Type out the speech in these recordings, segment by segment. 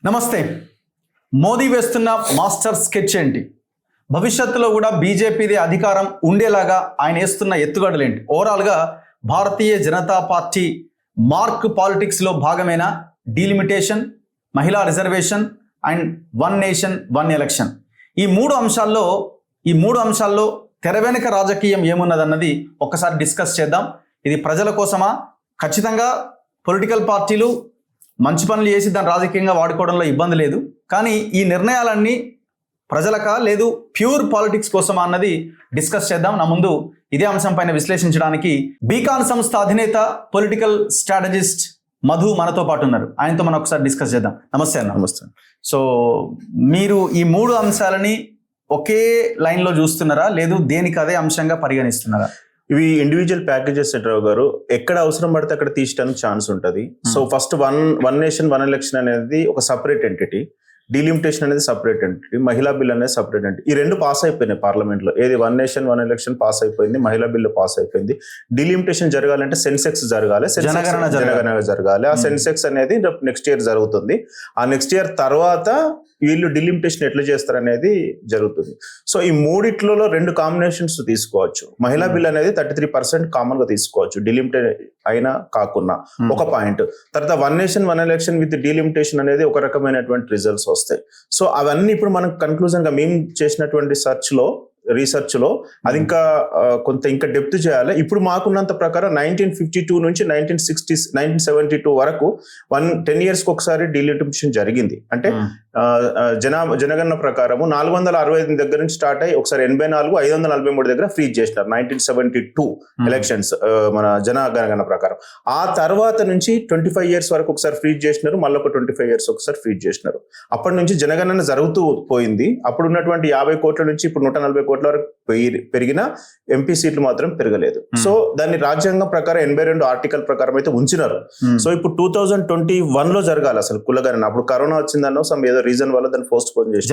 నమస్తే. మోదీ వేస్తున్న master sketch ఏంటి? భవిష్యత్తులో కూడా బీజేపీది అధికారం ఉండేలాగా ఆయన వేస్తున్న ఎత్తుగడలేంటి? ఓవరాల్గా భారతీయ జనతా పార్టీ మార్క్ పాలిటిక్స్లో భాగమైన డీలిమిటేషన్, మహిళా reservation and one nation one election, ఈ మూడు అంశాల్లో తెర వెనుక రాజకీయం ఏమున్నదన్నది ఒక్కసారి డిస్కస్ చేద్దాం. ఇది ప్రజల కోసమా? ఖచ్చితంగా పొలిటికల్ పార్టీలు మంచి పనులు చేసి దాన్ని రాజకీయంగా వాడుకోవడంలో ఇబ్బంది లేదు, కానీ ఈ నిర్ణయాలన్నీ ప్రజలకా లేదు ప్యూర్ పాలిటిక్స్ కోసమా అన్నది డిస్కస్ చేద్దాం. నా ముందు ఇదే అంశం పైన విశ్లేషించడానికి బీకాన్ సంస్థ అధినేత పొలిటికల్ స్ట్రాటజిస్ట్ మధు మనతో పాటు ఉన్నారు. ఆయనతో మనం ఒకసారి డిస్కస్ చేద్దాం. నమస్తే అన్న. నమస్తే. సో మీరు ఈ మూడు అంశాలని ఒకే లైన్లో చూస్తున్నారా, లేదు దేనికి అదే అంశంగా పరిగణిస్తున్నారా? ఇవి ఇండివిజువల్ ప్యాకేజెస్ రావు గారు, ఎక్కడ అవసరం పడితే అక్కడ తీయడానికి ఛాన్స్ ఉంటుంది. So first one nation one election అనేది ఒక సపరేట్ ఎంటిటీ, డీలిమిటేషన్ అనేది సపరేట్ ఎంటిటీ, మహిళా బిల్ అనేది సపరేట్ ఎంటిటీ. ఈ రెండు పాస్ అయిపోయినాయి పార్లమెంట్ లో. ఏది one nation one election pass అయిపోయింది, మహిళా బిల్లు పాస్ అయిపోయింది. డీలిమిటేషన్ జరగాలంటే సెన్సెక్స్ జరగాలి, జనగణన జరగాలి. ఆ సెన్సెక్స్ అనేది నెక్స్ట్ ఇయర్ జరుగుతుంది. ఆ నెక్స్ట్ ఇయర్ తర్వాత వీళ్ళు డిలిమిటేషన్ ఎట్లా చేస్తారు అనేది జరుగుతుంది. సో ఈ మూడిట్లలో రెండు కాంబినేషన్స్ తీసుకోవచ్చు. మహిళా బిల్ అనేది 33% కామన్ గా తీసుకోవచ్చు, డిలిమిటేషన్ అయినా కాకుండా ఒక పాయింట్. తర్వాత one nation one election with delimitation అనేది ఒక రకమైనటువంటి రిజల్ట్స్ వస్తాయి. సో అవన్నీ ఇప్పుడు మనం కన్క్లూజన్ గా మేము చేసినటువంటి రీసెర్చ్ లో అది ఇంకా డెప్త్ చేయాలి. ఇప్పుడు మాకున్నంత ప్రకారం 1952 నుంచి 1972 వరకు 10 years కి ఒకసారి డిలిమిటేషన్ జరిగింది. అంటే జనగణన ప్రకారము 465 దగ్గర నుంచి స్టార్ట్ అయ్యి ఒకసారి 84, 543 దగ్గర ఫ్రీజ్ చేసినారు 1972 ఎలక్షన్స్ మన జనగణన ప్రకారం. ఆ తర్వాత నుంచి 25 years వరకు ఒకసారి ఫ్రీజ్ చేసినారు, మళ్ళీ ఒక 25 years ఒకసారి ఫ్రీజ్ చేసినారు. అప్పటి నుంచి జనగణన జరుగుతూ పోయింది. అప్పుడు ఉన్నటువంటి 50 కోట్ల నుంచి ఇప్పుడు 140 కోట్ల వరకు పెరిగిన ఎంపీ సీట్లు మాత్రం పెరగలేదు. సో దాన్ని రాజ్యాంగం ప్రకారం 82 ఆర్టికల్ ప్రకారం అయితే ఉంచినారు. సో ఇప్పుడు 2021 లో జరగాలి అసలు కులగణన. అప్పుడు కరోనా వచ్చిందన్నో సమ్ ఏదో రీజన్ వల్ల దాన్ని పోస్ట్ పోన్ చేసి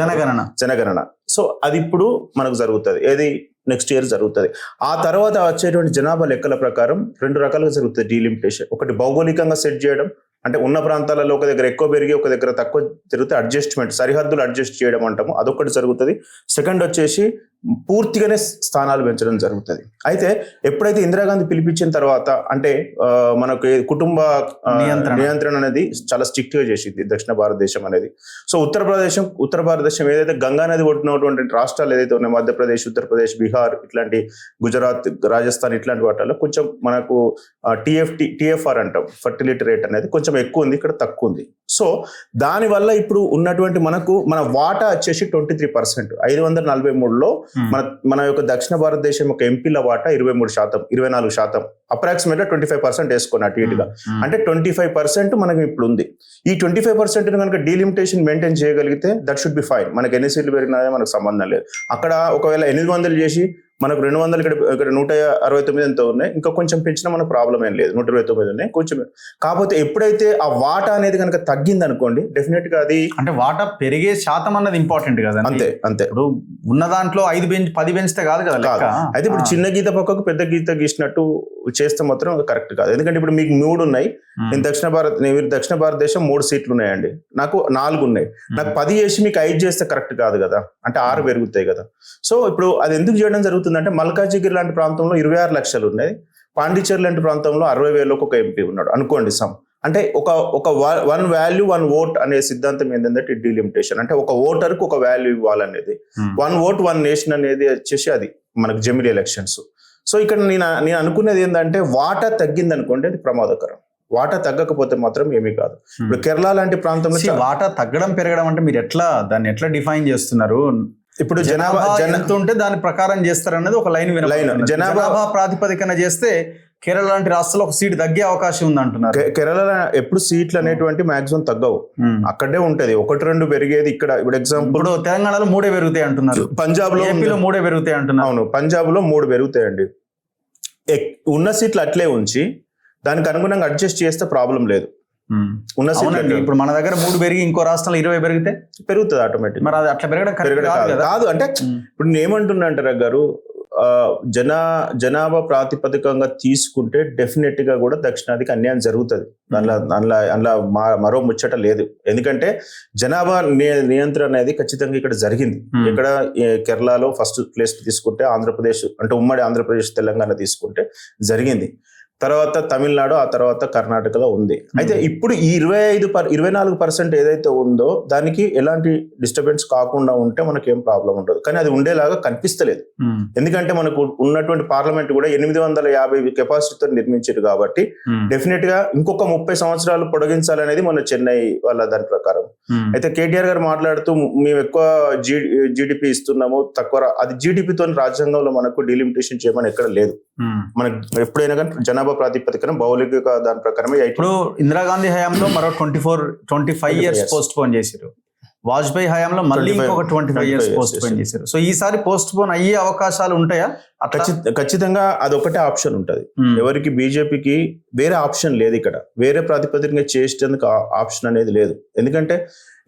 జనగణన. సో అది ఇప్పుడు మనకు జరుగుతుంది, ఏది నెక్స్ట్ ఇయర్ జరుగుతుంది. ఆ తర్వాత వచ్చేటువంటి జనాభా లెక్కల ప్రకారం రెండు రకాలుగా జరుగుతుంది డీలిమిటేషన్. ఒకటి భౌగోళికంగా సెట్ చేయడం, అంటే ఉన్న ప్రాంతాలలో ఒక దగ్గర ఎక్కువ పెరిగి ఒక దగ్గర తక్కువ జరిగితే అడ్జస్ట్మెంట్, సరిహద్దులు అడ్జస్ట్ చేయడం అంటాము, అదొకటి జరుగుతుంది. సెకండ్ వచ్చేసి పూర్తిగానే స్థానాలు పెంచడం జరుగుతుంది. అయితే ఎప్పుడైతే ఇందిరాగాంధీ పిలిపించిన తర్వాత అంటే మనకు కుటుంబ నియంత్రణ అనేది చాలా స్ట్రిక్ట్ గా చేసింది దక్షిణ భారతదేశం అనేది. సో ఉత్తర భారతదేశం ఏదైతే గంగా నది ఒడ్డునటువంటి రాష్ట్రాలు ఏదైతే ఉన్నాయి, మధ్యప్రదేశ్, ఉత్తరప్రదేశ్, బీహార్, ఇట్లాంటి గుజరాత్, రాజస్థాన్ ఇట్లాంటి వాటిలో కొంచెం మనకు టిఎఫ్ఆర్ అంటాం, ఫర్టిలిటీ రేట్ అనేది కొంచెం ఎక్కువ ఉంది, ఇక్కడ తక్కువ ఉంది. సో దానివల్ల ఇప్పుడు ఉన్నటువంటి మన వాటా వచ్చేసి 23%. 543లో మన యొక్క దక్షిణ భారతదేశం యొక్క ఎంపీల వాటా 24%, అప్రాక్సిమేట్ గా 25% వేసుకుని అటు ఇటుగా, అంటే 25% మనకి ఇప్పుడు ఉంది. ఈ 25% కనుక డీలిమిటేషన్ మెయింటైన్ చేయగలిగితే దట్ షుడ్ బి ఫైన్. మనకి ఎన్ని సీట్లు పెరిగినా మనకు సంబంధం లేదు. అక్కడ ఒకవేళ 800 చేసి మనకు 200 ఇక్కడ 169 ఎంతో ఉన్నాయి, ఇంకా కొంచెం పెంచినా మనకు ప్రాబ్లం ఏం లేదు, 129 ఉన్నాయి కొంచెం. కాకపోతే ఎప్పుడైతే ఆ వాటా అనేది కనుక తగ్గింది అనుకోండి, డెఫినెట్ గా అది అంటే వాటా పెరిగే శాతం అన్నది ఇంపార్టెంట్ కదా. అంతే. ఇప్పుడు ఉన్న దాంట్లో 5-10 పెంచితే కాదు కదా. అయితే ఇప్పుడు చిన్న గీత పక్కకు పెద్ద గీత గీసినట్టు చేస్తే మాత్రం కరెక్ట్ కాదు. ఎందుకంటే ఇప్పుడు మీకు 3 ఉన్నాయి, నేను దక్షిణ భారతదేశం 3 సీట్లు ఉన్నాయండి, నాకు 4 ఉన్నాయి. నాకు 10 చేసి మీకు 5 చేస్తే కరెక్ట్ కాదు కదా, అంటే 6 పెరుగుతాయి కదా. సో ఇప్పుడు అది ఎందుకు చేయడం జరుగుతుందంటే మల్కాజిగిరి లాంటి ప్రాంతంలో 26 లక్షలు ఉన్నాయి, పాండిచేరి లాంటి ప్రాంతంలో 60,000 ఒక ఎంపీ ఉన్నాడు అనుకోండి. అంటే ఒక వన్ వాల్యూ వన్ ఓట్ అనే సిద్ధాంతం ఏంటంటే డీలిమిటేషన్ అంటే ఒక ఓటర్కు ఒక వాల్యూ ఇవ్వాలనేది. వన్ ఓట్ వన్ నేషన్ అనేది వచ్చేసి అది మనకు జమిలీ ఎలక్షన్స్. సో ఇక్కడ నేను అనుకునేది ఏంటంటే వాటా తగ్గింది అనుకోండి అది ప్రమాదకరం, వాటా తగ్గకపోతే మాత్రం ఏమీ కాదు. ఇప్పుడు కేరళ లాంటి ప్రాంతంలో వాటా తగ్గడం పెరగడం అంటే మీరు దాన్ని ఎట్లా డిఫైన్ చేస్తున్నారు? ఇప్పుడు జనాభా ఎంత ఉంటే దాని ప్రకారం చేస్తారనేది ఒక లైన్ జనాభా ప్రాతిపదికన చేస్తే కేరళ లాంటి రాష్ట్రాల్లో ఒక సీట్ తగ్గే అవకాశం ఉంది అంటున్నారు. కేరళ ఎప్పుడు సీట్లు అనేటువంటి మాక్సిమం తగ్గవు, అక్కడే ఉంటది, 1-2 పెరిగేది. ఇక్కడ ఇప్పుడు ఎగ్జాంపుల్ ఇప్పుడు తెలంగాణలో 3 పెరుగుతాయి అంటున్నారు, పంజాబ్ లో 3 పెరుగుతాయి అంటున్నారు. అవును, పంజాబ్ లో 3 పెరుగుతాయండి. ఉన్న సీట్లు అట్లే ఉంచి దానికి అనుగుణంగా అడ్జస్ట్ చేస్తే ప్రాబ్లం లేదు. ఇప్పుడు మన దగ్గర 3 పెరిగి ఇంకో రాష్ట్రంలో 20 పెరిగితే పెరుగుతుంది ఆటోమేటిక్. మరి అది అట్లా పెరగడం కాదు. అంటే ఇప్పుడు నేను ఏమంటున్నా అంటారా గారు, జనాభా ప్రాతిపదికంగా తీసుకుంటే డెఫినెట్ గా కూడా దక్షిణాదికి అన్యాయం జరుగుతుంది. అందులో మరో ముచ్చట లేదు. ఎందుకంటే జనాభా నియంత్రణ అనేది ఖచ్చితంగా ఇక్కడ జరిగింది. ఇక్కడ కేరళలో ఫస్ట్ ప్లేస్ తీసుకుంటే, ఆంధ్రప్రదేశ్ అంటే ఉమ్మడి ఆంధ్రప్రదేశ్ తెలంగాణ తీసుకుంటే జరిగింది. తర్వాత తమిళనాడు, ఆ తర్వాత కర్ణాటకలో ఉంది. అయితే ఇప్పుడు ఈ 24% ఏదైతే ఉందో దానికి ఎలాంటి డిస్టర్బెన్స్ కాకుండా ఉంటే మనకి ఏం ప్రాబ్లం ఉండదు. కానీ అది ఉండేలాగా కనిపిస్తలేదు. ఎందుకంటే మనకు ఉన్నటువంటి పార్లమెంట్ కూడా 850 కెపాసిటీతో నిర్మించారు కాబట్టి డెఫినెట్ గా ఇంకొక 30 సంవత్సరాలు పొడిగించాలనేది మన చెన్నై వాళ్ళ దాని ప్రకారం. అయితే కేటీఆర్ గారు మాట్లాడుతూ మేము ఎక్కువ జీడిపి ఇస్తున్నాము, తక్కువ అది జీడిపితో రాజ్యాంగంలో మనకు డీలిమిటేషన్ చేయమని ఎక్కడ లేదు. మనకు ఎప్పుడైనా కానీ జనాభా ప్రాతిపదికన భౌగోళిక దాని ప్రకారమే. ఇప్పుడు ఇందిరాగాంధీ హయాంలో మరో 25 ఇయర్స్ పోస్ట్ పోన్ చేశారు. వాజ్పేయి హయాంలో మళ్ళీ ఇంకొక 25 ఇయర్స్ పోస్ట్ పోన్ చేశారు. సో ఈసారి పోస్ట్ పోన్ అయ్యే అవకాశాలు ఉంటాయా? ఖచ్చితంగా అదొకటే ఆప్షన్ ఉంటది. ఎవరికి బీజేపీకి వేరే ఆప్షన్ లేదు. ఇక్కడ వేరే ప్రాతిపదికగా చేసేందుకు ఆప్షన్ అనేది లేదు. ఎందుకంటే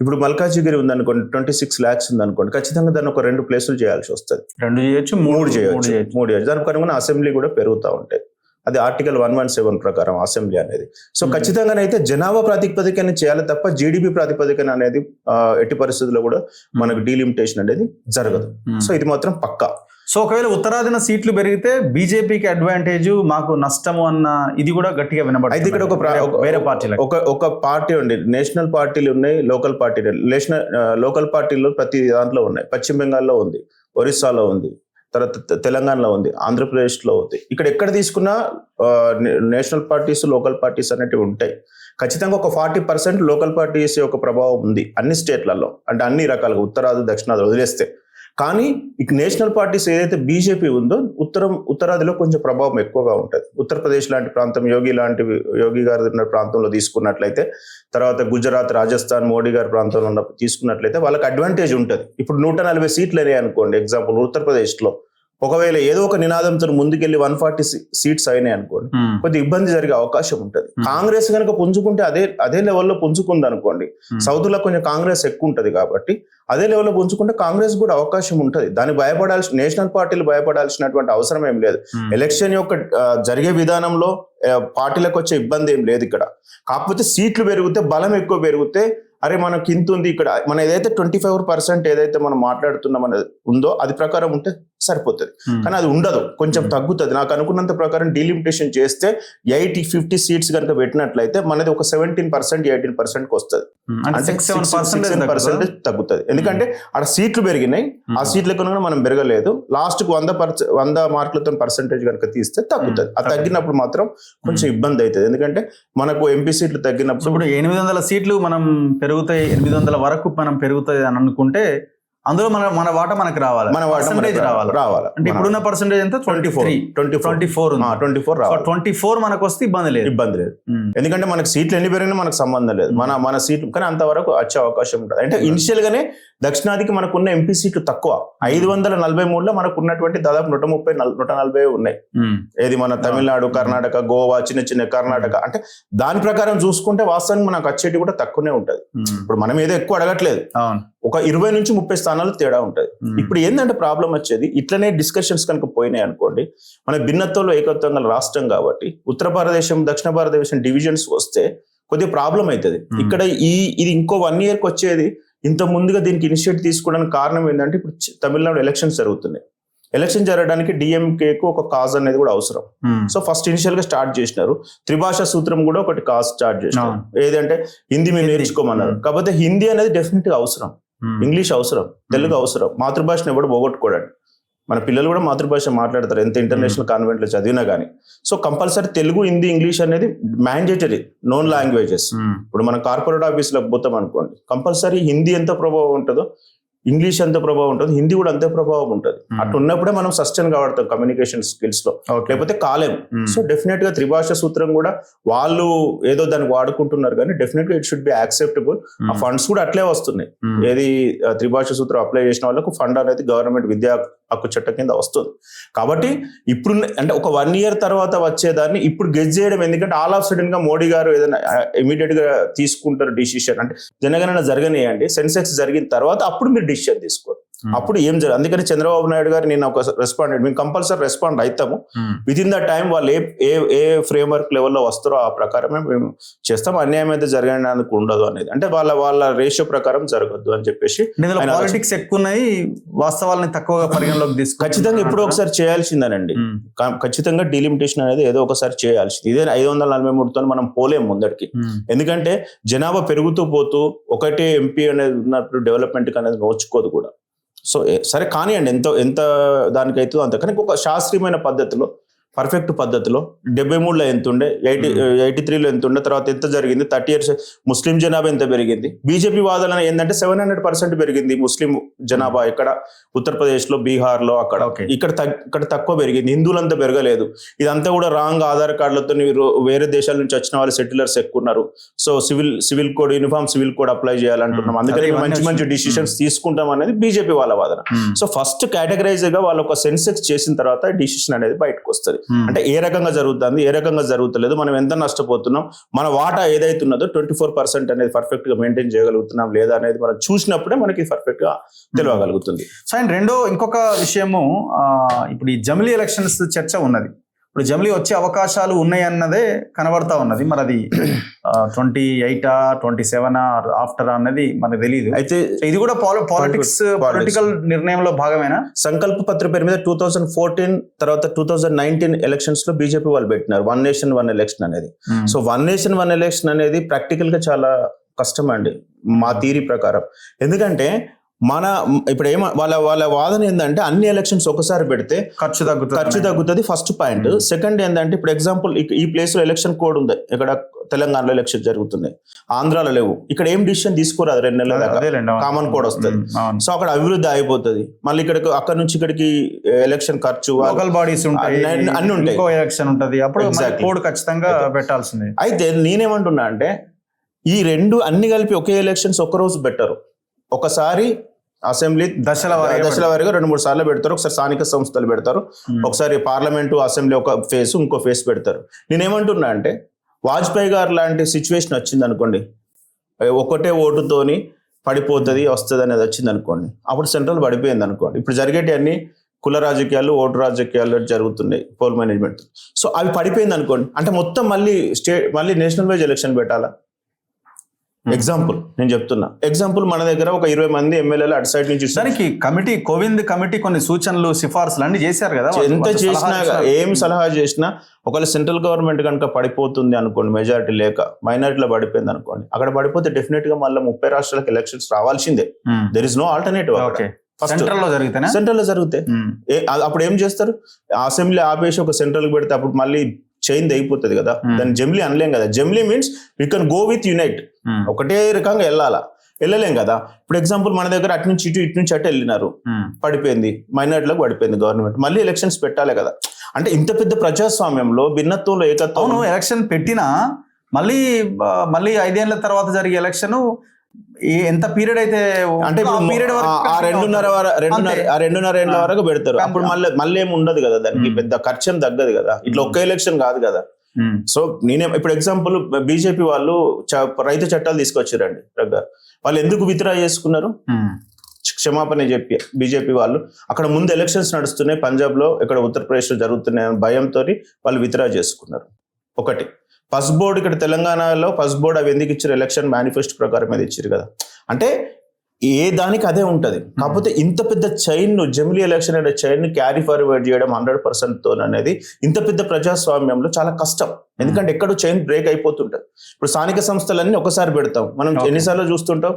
ఇప్పుడు మల్కాజిగిరి ఉందనుకోండి, 26 lakhs ఉందనుకోండి, ఖచ్చితంగా దాన్ని ఒక 2 ప్లేసులు చేయాల్సి వస్తుంది. 2 చేయొచ్చు, 3 చేయొచ్చు. దాని ప్రకారంగా అసెంబ్లీ కూడా పెరుగుతూ ఉంటాయి. అది ఆర్టికల్ 117 ప్రకారం అసెంబ్లీ అనేది. సో ఖచ్చితంగానైతే జనాభా ప్రాతిపదికన చేయాలి తప్ప జీడిపి ప్రాతిపదికన అనేది ఎట్టి పరిస్థితుల్లో కూడా మనకు డీలిమిటేషన్ అనేది జరగదు. సో ఇది మాత్రం పక్కా. సో ఒకవేళ ఉత్తరాదిన సీట్లు పెరిగితే బీజేపీకి అడ్వాంటేజ్, మాకు నష్టము అన్న ఇది కూడా గట్టిగా వినబడుతుంది. అయితే ఇక్కడ వేరే పార్టీలు ఒక పార్టీ ఉంది, నేషనల్ పార్టీలు ఉన్నాయి, లోకల్ పార్టీలు. లోకల్ పార్టీలు ప్రతి దాంట్లో ఉన్నాయి. పశ్చిమ బెంగాల్లో ఉంది, ఒరిస్సాలో ఉంది, తర్వాత తెలంగాణలో ఉంది, ఆంధ్రప్రదేశ్లో ఉంది. ఇక్కడ ఎక్కడ తీసుకున్నా నేషనల్ పార్టీస్, లోకల్ పార్టీస్ అనేటివి ఉంటాయి. ఖచ్చితంగా ఒక 40% లోకల్ పార్టీస్ యొక్క ప్రభావం ఉంది అన్ని స్టేట్లలో, అంటే అన్ని రకాలుగా ఉత్తరాది దక్షిణాది వదిలేస్తే. కానీ ఇక నేషనల్ పార్టీస్ ఏదైతే బీజేపీ ఉందో ఉత్తరాదిలో కొంచెం ప్రభావం ఎక్కువగా ఉంటుంది. ఉత్తరప్రదేశ్ లాంటి ప్రాంతం, యోగి గారు ఉన్న ప్రాంతంలో తీసుకున్నట్లయితే, తర్వాత గుజరాత్, రాజస్థాన్ మోడీ గారి ప్రాంతంలో ఉన్న తీసుకున్నట్లయితే వాళ్ళకి అడ్వాంటేజ్ ఉంటుంది. ఇప్పుడు 140 సీట్లు అనేవి అనుకోండి ఎగ్జాంపుల్ ఉత్తరప్రదేశ్లో. ఒకవేళ ఏదో ఒక నినాదంతో ముందుకెళ్లి 140 సీట్స్ అయినాయి అనుకోండి, కొద్దిగా ఇబ్బంది జరిగే అవకాశం ఉంటుంది. కాంగ్రెస్ కనుక పుంజుకుంటే అదే లెవెల్లో పుంజుకుంది అనుకోండి, సౌత్ లో కొంచెం కాంగ్రెస్ ఎక్కువ ఉంటది కాబట్టి అదే లెవెల్లో పుంజుకుంటే కాంగ్రెస్ కూడా అవకాశం ఉంటుంది. దాన్ని నేషనల్ పార్టీలు భయపడాల్సినటువంటి అవసరం ఏం లేదు. ఎలక్షన్ యొక్క జరిగే విధానంలో పార్టీలకు వచ్చే ఇబ్బంది ఏం లేదు ఇక్కడ. కాకపోతే సీట్లు పెరిగితే, బలం ఎక్కువ పెరిగితే, అరే మనకి ఇంత ఉంది ఇక్కడ, మన ఏదైతే 24% ఏదైతే మనం మాట్లాడుతున్నాం అనేది ఉందో అది ప్రకారం ఉంటే సరిపోతుంది. కానీ అది ఉండదు, కొంచెం తగ్గుతుంది. నాకు అనుకున్నంత ప్రకారం డీలిమిటేషన్ చేస్తే 80-50 సీట్స్ కనుక పెట్టినట్లయితే మనది ఒక 17%, 18% వస్తుంది. అంటే 6-7% తగ్గుతుంది. ఎందుకంటే అక్కడ సీట్లు పెరిగినాయి, ఆ సీట్ల కనుక మనం పెరగలేదు. లాస్ట్ కు 100 మార్కులతో పర్సెంటేజ్ కనుక తీస్తే తగ్గుతుంది. అది తగ్గినప్పుడు మాత్రం కొంచెం ఇబ్బంది అవుతుంది. ఎందుకంటే మనకు ఎంపీ సీట్లు తగ్గినప్పుడు, ఇప్పుడు 800 సీట్లు మనం పెరుగుతాయి, 800 వరకు మనం పెరుగుతుంది అని అనుకుంటే అందులో మన వాటా మనకు రావాలి, మన వాటా రావాలి. అంటే ఇప్పుడున్న పర్సెంటేజ్ ఎంత? 24 రావాలి. 24 మనకు వస్తే ఇబ్బంది లేదు. ఎందుకంటే మనకు సీట్లు ఎన్ని పెరిగినా మనకు సంబంధం లేదు. మన సీట్లు కానీ అంతవరకు వచ్చే అవకాశం ఉంటుంది. అంటే ఇనిషియల్ గానే దక్షిణాదికి మనకున్న ఎంపీ సీట్లు తక్కువ. 543లో మనకు ఉన్నటువంటి దాదాపు 130-140 ఉన్నాయి. ఏది మన తమిళనాడు, కర్ణాటక, గోవా, చిన్న కర్ణాటక. అంటే దాని ప్రకారం చూసుకుంటే వాస్తవానికి మనకు వచ్చేటి కూడా తక్కువనే ఉంటది. ఇప్పుడు మనం ఏదో ఎక్కువ అడగట్లేదు, ఒక 20 నుంచి 30 స్థానాలు తేడా ఉంటది. ఇప్పుడు ఏంటంటే ప్రాబ్లం వచ్చేది, ఇట్లనే డిస్కషన్స్ కనుక పోయినాయి అనుకోండి, మన భిన్నత్వంలో ఏకత్వంగా రాష్ట్రం కాబట్టి ఉత్తర భారతదేశం, దక్షిణ భారతదేశం డివిజన్స్ వస్తే కొద్దిగా ప్రాబ్లం అవుతుంది. ఇక్కడ ఇది ఇంకో 1 yearకి వచ్చేది. ఇంత ముందుగా దీనికి ఇనిషియేటివ్ తీసుకోవడానికి కారణం ఏంటంటే, ఇప్పుడు తమిళనాడు ఎలక్షన్స్ జరుగుతున్నాయి. ఎలక్షన్ జరగడానికి డిఎంకేకు ఒక కాజ్ అనేది కూడా అవసరం. సో ఫస్ట్ ఇనిషియల్ గా స్టార్ట్ చేసినారు. త్రిభాషా సూత్రం కూడా ఒకటి కాజ్ స్టార్ట్ చేసినారు. ఏదంటే హిందీ మేము నేర్చుకోమన్నారు. కాకపోతే హిందీ అనేది డెఫినెట్ గా అవసరం, ఇంగ్లీష్ అవసరం, తెలుగు అవసరం. మాతృభాషను ఎవడు పోగొట్టుకోడండి. మన పిల్లలు కూడా మాతృభాష మాట్లాడతారు ఎంత ఇంటర్నేషనల్ కాన్వెంట్ లో చదివినా కానీ. So compulsory Telugu, Hindi, English అనేది మ్యాండేటరీ నోన్ లాంగ్వేజెస్. ఇప్పుడు మనం కార్పొరేట్ ఆఫీసులకు పోతాం అనుకోండి, కంపల్సరీ హిందీ ఎంత ప్రభావం ఉంటుందో ఇంగ్లీష్ ఎంత ప్రభావం ఉంటుంది, హిందీ కూడా అంతే ప్రభావం ఉంటుంది. అట్లా ఉన్నప్పుడే మనం సస్టైన్ కావడతాం కమ్యూనికేషన్ స్కిల్స్ లో, లేకపోతే కాలేం. సో డెఫినెట్ గా త్రిభాష సూత్రం కూడా వాళ్ళు ఏదో దానికి వాడుకుంటున్నారు, కానీ డెఫినెట్ గా ఇట్ షుడ్ బి యాక్సెప్టబుల్. ఆ ఫండ్స్ కూడా అట్లే వస్తున్నాయి. ఏది త్రిభాష సూత్రం అప్లై చేసిన వాళ్ళకు ఫండ్ అనేది గవర్నమెంట్ విద్యా హక్కు చట్టం కింద వస్తుంది. కాబట్టి ఇప్పుడు అంటే ఒక 1 year తర్వాత వచ్చేదాన్ని ఇప్పుడు గెస్ చేయడం, ఎందుకంటే ఆల్ ఆఫ్ సడన్ గా మోడీ గారు ఏదైనా ఇమీడియట్ గా తీసుకుంటారు డిసిషన్. అంటే జనగణన జరగనియండి, సెన్సెక్స్ జరిగిన తర్వాత అప్పుడు మీరు డిసిషన్ తీసుకోండి. అప్పుడు ఏం జరగదు. అందుకని చంద్రబాబు నాయుడు గారు నేను ఒక రెస్పాండెడ్, మేము కంపల్సరీ రెస్పాండ్ అవుతాము. విత్ ఇన్ ద టైం వాళ్ళు ఏ ఫ్రేమ్ వర్క్ లెవెల్లో వస్తారో ఆ ప్రకారమే మేము చేస్తాం. అన్యాయం అయితే జరగడానికి ఉండదు అనేది, అంటే వాళ్ళ రేషియో ప్రకారం జరగద్దు అని చెప్పేసి. పాలిటిక్స్ ఎక్కువ ఉన్నాయి, వాస్తవాలని తక్కువగా పరిగణలోకి తీసుకు ఖచ్చితంగా ఎప్పుడో ఒకసారి చేయాల్సిందేనండి. ఖచ్చితంగా డీలిమిటేషన్ అనేది ఏదో ఒకసారి చేయాల్సింది. ఇదే 543తో మనం పోలేము ముందరికి. ఎందుకంటే జనాభా పెరుగుతూ పోతూ ఒకటే ఎంపీ అనేది ఉన్నప్పుడు డెవలప్మెంట్ అనేది నోచుకోదు కూడా. సో సరే కానివ్వండి, ఎంత దానికైతే అంత, కానీ ఒక శాస్త్రీయమైన పద్ధతిలో, పర్ఫెక్ట్ పద్ధతిలో 73లో ఎంత ఉండే, 83లో ఎంత ఉండే, తర్వాత ఎంత జరిగింది, 30 years ముస్లిం జనాభా ఎంత పెరిగింది. బీజేపీ వాదన ఏంటంటే 700% పెరిగింది ముస్లిం జనాభా ఇక్కడ ఉత్తరప్రదేశ్లో, బీహార్లో, అక్కడ. ఇక్కడ తక్కువ పెరిగింది, హిందువులంతా పెరగలేదు. ఇదంతా కూడా రాంగ్ ఆధార్ కార్డులతో వేరే దేశాల నుంచి వచ్చిన వాళ్ళు సెటిలర్స్ ఎక్కువ ఉన్నారు. So civil code, uniform civil code apply చేయాలంటున్నాం, అందుకని మంచి డిసిషన్స్ తీసుకుంటాం అనేది బీజేపీ వాళ్ళ వాదన. సో ఫస్ట్ కేటగరైజ్ గా వాళ్ళు ఒక సెన్సెక్స్ చేసిన తర్వాత డిసిషన్ అనేది బయటకు వస్తుంది. అంటే ఏ రకంగా జరుగుతుంది, ఏ రకంగా జరుగుతలేదు, మనం ఎంత నష్టపోతున్నాం, మన వాటా ఏదైతే ఉన్నదో 24% అనేది పర్ఫెక్ట్ గా మెయింటైన్ చేయగలుగుతున్నాం లేదా అనేది మనం చూసినప్పుడే మనకి పర్ఫెక్ట్ గా తెలియగలుగుతుంది. సో అండ్ ఇంకొక విషయము, ఇప్పుడు ఈ జమిలీ ఎలక్షన్స్ చర్చ ఉన్నది. ఇప్పుడు జమిలీ వచ్చే అవకాశాలు ఉన్నాయి అన్నదే కనబడతా ఉన్నది. మరి అది 28 27 ఆఫ్టర్ అన్నది మనకు తెలియదు. అయితే ఇది కూడా పొలిటికల్ నిర్ణయంలో భాగమేనా? సంకల్ప పత్ర పేరు మీద 2014 తర్వాత 2019 ఎలక్షన్స్ లో బీజేపీ వాళ్ళు పెట్టినారు వన్ నేషన్ వన్ ఎలక్షన్ అనేది. So one nation one election అనేది ప్రాక్టికల్ గా చాలా కష్టం అండి మా థియరీ ప్రకారం. ఎందుకంటే ఇప్పుడు వాళ్ళ వాదన ఏంటంటే అన్ని ఎలక్షన్స్ ఒకసారి పెడితే ఖర్చు తగ్గుతుంది, ఫస్ట్ పాయింట్. సెకండ్ ఏంటంటే ఇప్పుడు ఎగ్జాంపుల్ ఈ ప్లేస్ లో ఎలక్షన్ కోడ్ ఉంది, ఇక్కడ తెలంగాణలో ఎలక్షన్ జరుగుతుంది, ఆంధ్రాలో లేవు. ఇక్కడ ఏం డిసిషన్ తీసుకోరాదు 2 నెలల దాకా, కామన్ కోడ్ వస్తుంది. సో అక్కడ అభివృద్ధి అయిపోతుంది. మళ్ళీ అక్కడ నుంచి ఇక్కడికి ఎలక్షన్ ఖర్చు, లోకల్ బాడీస్ ఉంటాయి, అన్ని ఉంటాయి, ఎలక్షన్ ఉంటుంది, అప్పుడు కోడ్ ఖచ్చితంగా పెట్టాల్సిందే. అయితే నేనేమంటున్నా అంటే ఈ అన్ని కలిపి ఒకే ఎలక్షన్స్ ఒక్కరోజు పెట్టరు. ఒకసారి అసెంబ్లీ దశల వారీగా 2-3 సార్లు పెడతారు. ఒకసారి స్థానిక సంస్థలు పెడతారు, ఒకసారి పార్లమెంటు అసెంబ్లీ ఒక ఫేస్, ఇంకో ఫేస్ పెడతారు. నేనేమంటున్నా అంటే వాజ్పేయి గారు లాంటి సిచ్యువేషన్ వచ్చింది అనుకోండి, ఒకటే ఓటుతోని పడిపోతుంది వస్తుంది అనేది వచ్చింది అనుకోండి, అప్పుడు సెంట్రల్ పడిపోయింది అనుకోండి. ఇప్పుడు జరిగేటి అన్ని కుల రాజకీయాలు, ఓటు రాజకీయాలు జరుగుతున్నాయి పోల్ మేనేజ్మెంట్. సో అవి పడిపోయింది అనుకోండి, అంటే మొత్తం మళ్ళీ నేషనల్ వైజ్ ఎలక్షన్ పెట్టాలా? ఎగ్జాంపుల్ నేను చెప్తున్నా, ఎగ్జాంపుల్ మన దగ్గర ఒక 20 మంది ఎమ్మెల్యేలు అటు సైడ్ నుంచి దానికి కోవింద్ కమిటీ కొన్ని సూచనలు, సిఫార్సులు అన్ని చేశారు కదా. ఎంత చేసినా, ఏం సలహా చేసినా, ఒకవేళ సెంట్రల్ గవర్నమెంట్ కనుక పడిపోతుంది అనుకోండి, మెజారిటీ లేక మైనారిటీలో పడిపోయింది అనుకోండి, అక్కడ పడిపోతే డెఫినెట్ గా మళ్ళీ 30 రాష్ట్రాలకు ఎలక్షన్స్ రావాల్సిందే. There is no alternative. Central లో జరిగితే అప్పుడు ఏం చేస్తారు? అసెంబ్లీ ఆపేసి ఒక సెంట్రల్ పెడితే అప్పుడు మళ్ళీ చైన్ అయిపోతుంది కదా. దాన్ని జమిలీ అనలేం కదా. జమిలీ means we can go with unite, ఒకటే రకంగా వెళ్ళలేం కదా. ఇప్పుడు ఎగ్జాంపుల్ మన దగ్గర అటు నుంచి అటు వెళ్ళినారు, పడిపోయింది, మైనారిటీలకు పడిపోయింది గవర్నమెంట్, మళ్ళీ ఎలక్షన్స్ పెట్టాలి కదా. అంటే ఇంత పెద్ద ప్రజాస్వామ్యంలో భిన్నత్వంలో ఏకత్వం. ఎలక్షన్ పెట్టినా మళ్ళీ 5 ఏళ్ల తర్వాత జరిగే ఎలక్షన్ ఎంత పీరియడ్ అయితే, అంటే పీరియడ్ 2.5 ఏళ్ల వరకు పెడతారు. అప్పుడు మళ్ళీ ఏమి ఉండదు కదా, దానికి పెద్ద ఖర్చు ఏం తగ్గదు కదా. ఇట్లా ఒక్క ఎలక్షన్ కాదు కదా. సో ఇప్పుడు ఎగ్జాంపుల్ బీజేపీ వాళ్ళు రైతు చట్టాలు తీసుకొచ్చారండి. వాళ్ళు ఎందుకు విత్డ్రా చేసుకున్నారు? క్షమాపణ చెప్పి బీజేపీ వాళ్ళు అక్కడ ముందు ఎలక్షన్స్ నడుస్తున్నాయి, పంజాబ్ లో, ఇక్కడ ఉత్తరప్రదేశ్ లో జరుగుతున్నాయి భయంతో వాళ్ళు విత్డ్రా చేసుకున్నారు. ఒకటి ఫస్ట్ బోర్డు, ఇక్కడ తెలంగాణలో ఫస్ట్ బోర్డు అవి ఎందుకు ఇచ్చారు? ఎలక్షన్ మేనిఫెస్టో ప్రకారం అది ఇచ్చారు కదా. అంటే ఏ దానికి అదే ఉంటది. కాకపోతే ఇంత పెద్ద చైన్, జమిలీ ఎలక్షన్ అనే చైన్ క్యారీ ఫార్వర్డ్ చేయడం 100% తో అనేది ఇంత పెద్ద ప్రజాస్వామ్యంలో చాలా కష్టం. ఎందుకంటే ఎక్కడో చైన్ బ్రేక్ అయిపోతుంటది. ఇప్పుడు స్థానిక సంస్థలన్నీ ఒకసారి పెడతాం, మనం ఎన్నిసార్లు చూస్తుంటాం,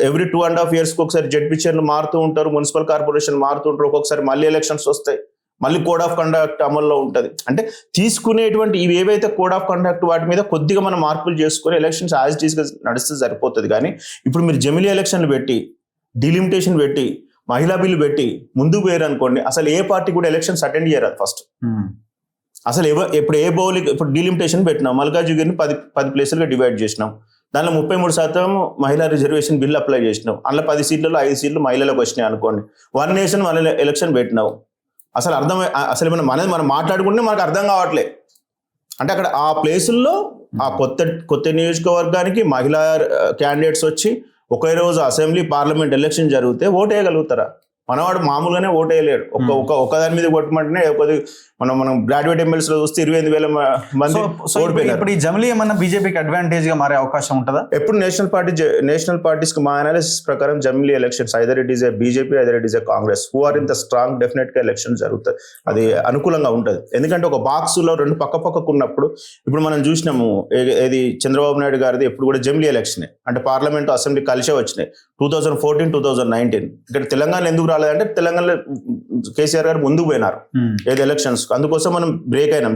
ఎవ్రీ 2.5 years ఒకసారి జెడ్పీ చైర్లు మారుతూ ఉంటారు, మున్సిపల్ కార్పొరేషన్ మారుతూ ఉంటారు, ఒక్కొక్కసారి మళ్ళీ ఎలక్షన్స్ వస్తాయి, మళ్ళీ కోడ్ ఆఫ్ కండక్ట్ అమల్లో ఉంటుంది. అంటే తీసుకునేటువంటి ఇవి ఏవైతే కోడ్ ఆఫ్ కండక్ట్ వాటి మీద కొద్దిగా మనం మార్పులు చేసుకుని ఎలక్షన్స్ యాజ్ ఇట్ ఈస్ గా నడిస్తే సరిపోతుంది. కానీ ఇప్పుడు మీరు జమిలీ ఎలక్షన్లు పెట్టి, డిలిమిటేషన్ పెట్టి, మహిళా బిల్లు పెట్టి ముందుకు పోయారు అనుకోండి, అసలు ఏ పార్టీ కూడా ఎలక్షన్స్ అటెండ్ చేయరు. ఫస్ట్ అసలు ఇప్పుడు ఏ బౌల్, ఇప్పుడు డిలిమిటేషన్ పెట్టినాం, మల్కాజ్గిరిని 10 ప్లేసులుగా డివైడ్ చేసినాం, దానిలో 33% మహిళా రిజర్వేషన్ బిల్ అప్లై చేసినాం, అందులో 10 సీట్లలో 5 సీట్లు మహిళలకు వచ్చినాయి అనుకోండి, వన్ నేషన్ వన్ ఎలక్షన్ పెట్టినావు. అసలు మనం మాట్లాడుకుంటే మనకు అర్థం కావట్లే. అంటే అక్కడ ఆ ప్లేసుల్లో ఆ కొత్త నియోజకవర్గానికి మహిళా క్యాండిడేట్స్ వచ్చి ఒకే రోజు అసెంబ్లీ పార్లమెంట్ ఎలక్షన్ జరిగితే ఓటు వేయగలుగుతారా? మనవాడు మామూలుగానే ఓటు వేయలేడు. ఒక దాని మీద కొట్టమంటేనే మనం గ్రాడ్యుయేట్ ఎమ్మెల్యేస్ లో చూస్తే 28,000 మంది ఓడిపోయినారు. ఇప్పుడు ఈ జమిలీ ఏమన్నా బీజేపీకి అడ్వాంటేజ్ గా మారే అవకాశం ఉంటుందా? ఎప్పుడు నేషనల్ పార్టీస్ కి మా అనాలిసిస్ ప్రకారం జమిలీ elections either it is a BJP either it is a Congress who are in the strong, definite గా ఎలక్షన్ జరుగుతుంది. అది అనుకూలంగా ఉంటుంది. ఎందుకంటే ఒక బాక్స్ లో రెండు పక్కకు ఉన్నప్పుడు ఇప్పుడు మనం చూసినాము ఏది చంద్రబాబు నాయుడు గారిది ఎప్పుడు కూడా జమిలీ ఎలక్షన్ అంటే పార్లమెంట్ అసెంబ్లీ కలిసే వచ్చినాయి 2014, 2019. ఇక్కడ తెలంగాణ ఎందుకు రాలేదంటే తెలంగాణలో కేసీఆర్ గారు ముందుకు పోయినారు ఏది ఎలక్షన్స్, అందుకోసం మనం బ్రేక్ అయినాం.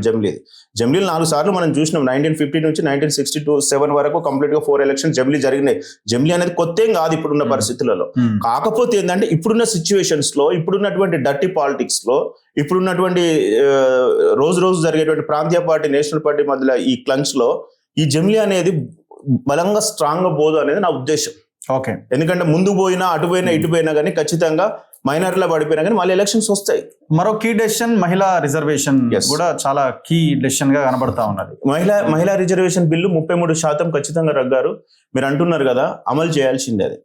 జమిలీలు 4 సార్లు మనం చూసినాం. 1950 నుంచి 1967 వరకు కంప్లీట్ గా 4 ఎలక్షన్ జమిలీ జరిగినాయి. జమిలీ అనేది కొత్త ఏం కాదు ఇప్పుడున్న పరిస్థితులలో. కాకపోతే ఏంటంటే ఇప్పుడున్న సిచ్యువేషన్స్ లో, ఇప్పుడున్నటువంటి డర్టీ పాలిటిక్స్ లో, ఇప్పుడున్నటువంటి రోజు జరిగేటువంటి ప్రాంతీయ పార్టీ నేషనల్ పార్టీ మధ్యలో ఈ క్లంచ్ లో ఈ జమిలీ అనేది బలంగా స్ట్రాంగ్ గా పోదు అనేది నా ఉద్దేశం. ఓకే, ఎందుకంటే ముందు పోయినా అటు పోయినా ఇటు పోయినా కానీ ఖచ్చితంగా మైనారిటీలో పడిపోయినా కానీ మళ్ళీ ఎలక్షన్స్ వస్తాయి. మరో కీ డెసిషన్ మహిళా రిజర్వేషన్ కూడా చాలా కీ డెసిషన్ గా కనబడతా ఉన్నది. మహిళా రిజర్వేషన్ బిల్లు 33% ఖచ్చితంగా రగ్గారు. మీరు అంటున్నారు కదా, అమలు చేయాల్సిందే. అది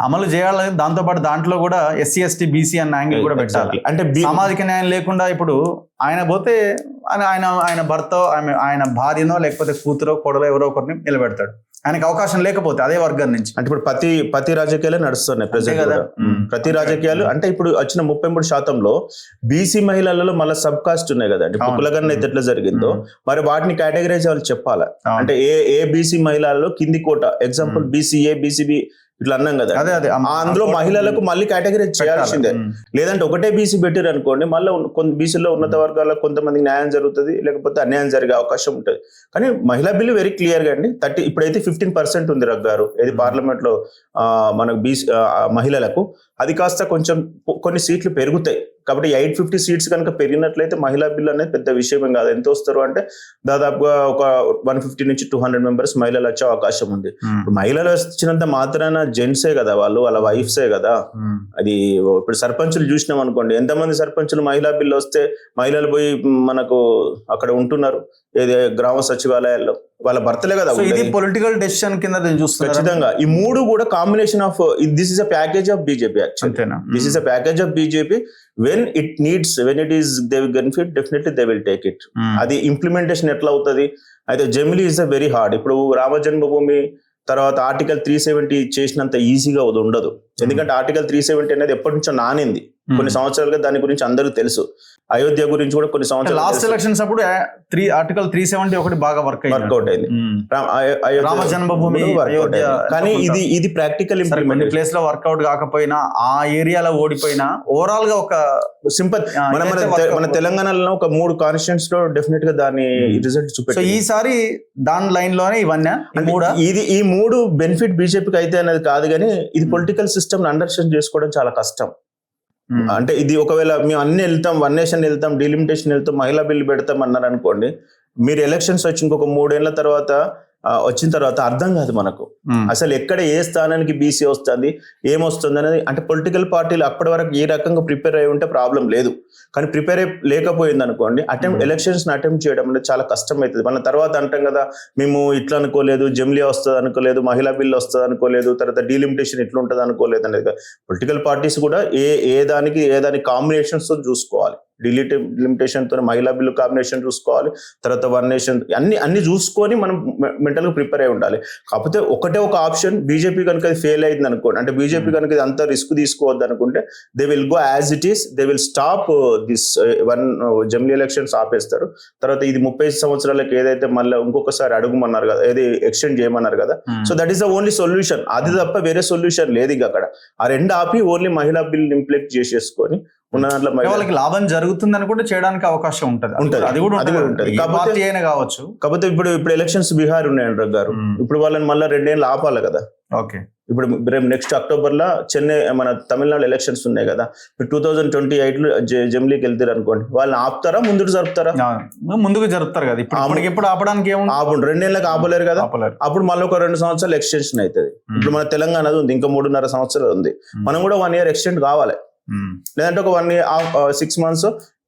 అమలు చేయాలి. దాంతో పాటు దాంట్లో కూడా ఎస్సీ ఎస్టీ బీసీ అన్న యాంగిల్ కూడా పెట్టాలి. అంటే సామాజిక న్యాయం లేకుండా ఇప్పుడు ఆయన పోతే ఆయన భర్త ఆయన భార్యనో లేకపోతే కూతురో కొడలో ఎవరో ఒకరిని నిలబెడతాడు. ఆయనకు అవకాశం లేకపోతే అదే వర్గం నుంచి. అంటే ఇప్పుడు ప్రతి రాజకీయాలే నడుస్తున్నాయి ప్రజెంట్ కదా. ప్రతి రాజకీయాలు అంటే ఇప్పుడు వచ్చిన 33%లో బీసీ మహిళలలో మళ్ళీ సబ్ కాస్ట్ ఉన్నాయి కదండి. కులగన్న అయితే ఎట్లా జరిగిందో మరి వాటిని కేటగిరైజ్ వాళ్ళు చెప్పాలి. అంటే ఏ బీసీ మహిళలలో కింది కోట, ఎగ్జాంపుల్ బీసీఏ బీసీబీ ఇట్లా అన్నాం కదా, అందులో మహిళలకు మళ్ళీ కేటగిరైజ్ చేయాల్సిందే. లేదంటే ఒకటే బీసీ పెట్టారు అనుకోండి, మళ్ళీ బీసీలో ఉన్నత వర్గాల్లో కొంతమందికి న్యాయం జరుగుతుంది, లేకపోతే అన్యాయం జరిగే అవకాశం ఉంటుంది. కానీ మహిళా బిల్లు వెరీ క్లియర్ గా అండి. ఇప్పుడైతే 15% ఉంది రగ్గారు ఏది పార్లమెంట్ లో మనకు బీసీ మహిళలకు. అది కాస్త కొంచెం కొన్ని సీట్లు పెరుగుతాయి. కాబట్టి 850 సీట్స్ కనుక పెరిగినట్లయితే మహిళా బిల్లు అనేది పెద్ద విషయం కాదు. ఎంత వస్తారు అంటే దాదాపుగా ఒక 150 నుంచి 200 మెంబర్స్ మహిళలు వచ్చే అవకాశం ఉంది. మహిళలు వచ్చినంత మాత్రాన జెంట్సే కదా, వాళ్ళ వైఫ్సే కదా. అది ఇప్పుడు సర్పంచులు చూసినాం అనుకోండి, ఎంతమంది సర్పంచులు మహిళా బిల్లు వస్తే మహిళలు పోయి మనకు అక్కడ ఉంటున్నారు ఏదే గ్రామ సచివాలయాల్లో, వాళ్ళ భర్తలే కదా. ఇది పొలిటికల్ డెసిషన్ కింద చూస్తున్నారు. ఖచ్చితంగా ఈ మూడు కూడా combination of this is a package of BJP. This is a package of BJP. when it is they will benefit, definitely they will take it. అది ఇంప్లిమెంటేషన్ ఎట్లా అవుతుంది అయితే జమిలీ ఇస్ అ వెరీ హార్డ్. ఇప్పుడు రామ జన్మభూమి తర్వాత ఆర్టికల్ 370 చేసినంత ఈజీగా ఉండదు. ఎందుకంటే ఆర్టికల్ 370 అనేది ఎప్పటి నుంచో నానింది. కొన్ని సంవత్సరాలుగా దాని గురించి అందరికీ తెలుసు. అయోధ్య గురించి కూడా కొన్ని సంవత్సరాలు లాస్ట్ ఎలక్షన్స్ అప్పుడు ఆర్టికల్ 370 ఒకటి బాగా వర్కౌట్ అయింది. రామ జన్మభూమి కానీ ఇది ప్రాక్టికల్ ఇంప్లిమెంటేషన్ ప్లేస్ లో వర్కౌట్ కాకపోయినా ఆ ఏరియాలో ఓడిపోయినా ఓవరాల్ గా ఒక సింపత్ మన తెలంగాణలో ఒక 3 కాన్స్టిట్యూయెంట్స్ లో డెఫినెట్ గా దాని రిజల్ట్ చూపెట్టారు. ఈసారి దాని లైన్ లోనే ఇవన్నీ ఈ 3 బెనిఫిట్ బీజేపీకి అయితే అనేది కాదు, కానీ ఇది పొలిటికల్ సిస్టమ్ అండర్స్టాండ్ చేసుకోవడం చాలా కష్టం. అంటే ఇది ఒకవేళ మేము అన్ని వెళ్తాం, 1 నేషన్ వెళ్తాం, డీలిమిటేషన్ వెళ్తాం, మహిళా బిల్లు పెడతాం అన్నారు అనుకోండి, మీరు ఎలక్షన్స్ వచ్చి ఇంకొక 3 ఏళ్ల తర్వాత వచ్చిన తర్వాత అర్థం కాదు మనకు అసలు ఎక్కడ ఏ స్థానానికి బీసీ వస్తుంది ఏమొస్తుంది అనేది. అంటే పొలిటికల్ పార్టీలు అప్పటి వరకు ఏ రకంగా ప్రిపేర్ అయి ఉంటే ప్రాబ్లం లేదు, కానీ ప్రిపేర్ లేకపోయింది అనుకోండి ఎలక్షన్స్ అటెంప్ట్ చేయడం అనేది చాలా కష్టం అవుతుంది. మన తర్వాత అంటాం కదా, మేము ఇట్లా అనుకోలేదు, జమిలీ వస్తుంది అనుకోలేదు, మహిళా బిల్లు వస్తుంది అనుకోలేదు, తర్వాత డీలిమిటేషన్ ఇట్లా ఉంటుంది అనుకోలేదు అనేది. పొలిటికల్ పార్టీస్ కూడా ఏ దానికి కాంబినేషన్స్ తో చూసుకోవాలి. డిలిమిటేషన్ తో మహిళా బిల్లు కాంబినేషన్ చూసుకోవాలి, తర్వాత 1 నేషన్ అన్ని చూసుకొని మనం మెంటల్ గా ప్రిపేర్ అయి ఉండాలి. కాకపోతే ఒకటే ఒక ఆప్షన్, బీజేపీ కనుక అది ఫెయిల్ అయింది అనుకోండి, అంటే బీజేపీ కనుక ఇది అంత రిస్క్ తీసుకోవద్దు అనుకుంటే they will go as it is, they will stop this జమిలీ ఎలక్షన్స్ ఆపేస్తారు. తర్వాత ఇది 30 సంవత్సరాలకు ఏదైతే మళ్ళీ ఇంకొకసారి అడుగుమన్నారు కదా, ఏది ఎక్స్టెండ్ చేయమన్నారు కదా, so that is the only solution. అది తప్ప వేరే సొల్యూషన్ లేదు. ఇక అక్కడ ఆ 2 ఆపి ఓన్లీ మహిళా బిల్ ఇంప్లిమెంట్ చేసేసుకొని ఉన్న దాంట్లో వాళ్ళకి లాభం జరుగుతుందని కూడా చేయడానికి అవకాశం ఉంటుంది. అది కూడా ఉంటుంది కావచ్చు. కాకపోతే ఇప్పుడు ఎలక్షన్స్ బీహార్ ఉన్నాయండి గారు, ఇప్పుడు వాళ్ళని మళ్ళీ 2 ఏళ్ళు ఆపాలి కదా. ఓకే, ఇప్పుడు రేపు నెక్స్ట్ అక్టోబర్ లో చెన్నై మన తమిళనాడు ఎలక్షన్స్ ఉన్నాయి కదా, 2028 జమిలీకి వెళ్తారు అనుకోండి, వాళ్ళని ఆపుతారా ముందుకు జరుపుతారా? ముందుకు జరుపుతారు కదా. ఇప్పుడు ఆపడానికి ఆపు 2 ఏళ్ళకి ఆపలేరు కదా, అప్పుడు మళ్ళీ ఒక 2 సంవత్సరాలు ఎక్స్టెన్షన్ అవుతుంది. ఇప్పుడు మన తెలంగాణ ఉంది, ఇంకా 3.5 సంవత్సరాలు ఉంది, మనం కూడా 1 year ఎక్స్టెండ్ కావాలి, లేదంటే ఒక 1 year 6 months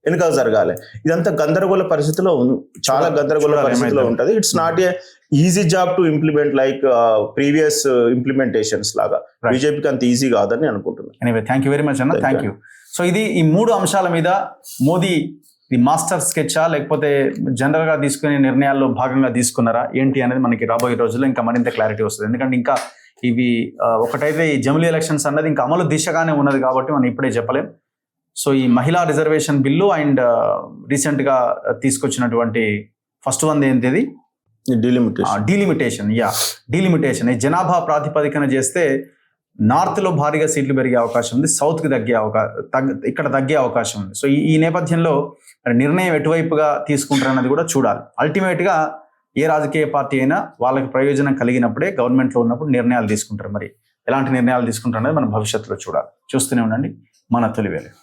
ఎన్నికలు జరగాలి. ఇదంతా గందరగోళ పరిస్థితిలో చాలా గందరగోళ పరిస్థితిలో ఉంటది. It's not easy job to implement like previous implementations లాగా Right. బీజేపీకి అంత ఈజీ కాదని అనుకుంటున్నాను. Anyway thank you very much అన్న, Thank థ్యాంక్ యూ. సో ఇది ఈ 3 అంశాల మీద మోదీ ఇది మాస్టర్ స్కెచ్చా లేకపోతే జనరల్గా తీసుకునే నిర్ణయాల్లో భాగంగా తీసుకున్నారా ఏంటి అనేది మనకి రాబోయే రోజుల్లో ఇంకా మరింత క్లారిటీ వస్తుంది. ఎందుకంటే ఇంకా ఇవి ఒకటైతే ఈ జమిలీ ఎలక్షన్స్ అన్నది ఇంకా అమలు దిశగానే ఉన్నది కాబట్టి మనం ఇప్పుడే చెప్పలేం. సో ఈ మహిళా రిజర్వేషన్ బిల్లు అండ్ రీసెంట్గా తీసుకొచ్చినటువంటి ఫస్ట్ వన్ ఏంటిది డిలిమిటేషన్. డీలిమిటేషన్ ఈ జనాభా ప్రాతిపదికన చేస్తే నార్త్లో భారీగా సీట్లు పెరిగే అవకాశం ఉంది, సౌత్కి ఇక్కడ తగ్గే అవకాశం ఉంది. సో ఈ నేపథ్యంలో మరి నిర్ణయం ఎటువైపుగా తీసుకుంటారన్నది కూడా చూడాలి. అల్టిమేట్గా ఏ రాజకీయ పార్టీ అయినా వాళ్ళకి ప్రయోజనం కలిగినప్పుడే గవర్నమెంట్లో ఉన్నప్పుడు నిర్ణయాలు తీసుకుంటారు. మరి ఎలాంటి నిర్ణయాలు తీసుకుంటారు అనేది మనం భవిష్యత్తులో చూడాలి. చూస్తూనే ఉండండి మన తొలివేలు.